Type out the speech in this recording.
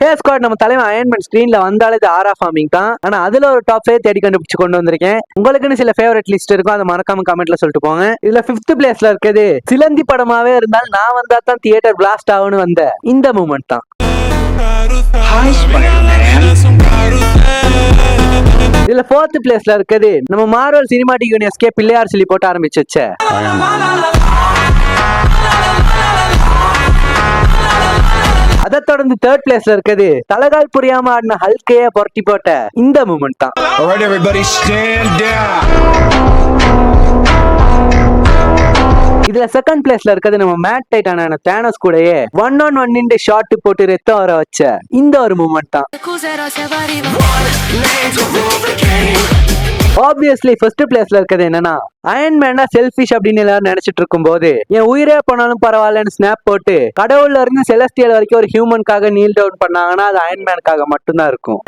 Squad நம்ம தலைவன் Iron Man ஸ்கிரீன்ல வந்தாலே இது ஆரா ஃபார்மிங் தான். ஆனா அதுல ஒரு டாப் 5 தேடி கண்டுபிடிச்சு கொண்டு வந்திருக்கேன். உங்களுக்குன்னு சில ஃபேவரட் லிஸ்ட் இருக்கும், அதை மறக்காம கமெண்ட்ல சொல்லிட்டு போங்க. இதுல 5th பிளேஸ்ல இருக்குது சிலந்தி படமாவே இருந்தாலும் நான் வந்தா தான் தியேட்டர் பிளாஸ்ட் ஆகும்னு வந்த இந்த மூமெண்ட் தான். இதுல 4th பிளேஸ்ல இருக்குது நம்ம மார்வல் சினிமாட்டிக் யூனிவர்ஸ்க்கே பிள்ளையார் சொல்லி போட்டு ஆரம்பிச்சு வச்ச அதை தொடர்ந்து 3rd பிளேஸ்ல இருக்குது தலகால் புரியாம ஆடின ஹல்கைய புரட்டி போட்ட இந்த மூமெண்ட் தான். இதுல 2nd பிளேஸ்ல இருக்குது நம்ம மேட் டைட்டான தேனோஸ் கூடயே 1-on-1 ஷாட் போட்டு ரத்தம் வர வச்ச இந்த ஒரு மூமெண்ட் தான். ஆப்வியஸ்லி ஃபர்ஸ்ட் பிளேஸ்ல இருக்கிறது என்னன்னா அயன்மேனா செல்ஃபிஷ் அப்படின்னு எல்லாரும் நினைச்சிட்டு இருக்கும் போது என் உயிரே போனாலும் பரவாயில்லன்னு ஸ்னாப் போட்டு கடவுள்ல இருந்து செலஸ்டியல் வரைக்கும் ஒரு ஹியூமனுக்காக நீல் டவுன் பண்ணாங்கன்னா அது அயன்மேனுக்காக மட்டும்தான் இருக்கும்.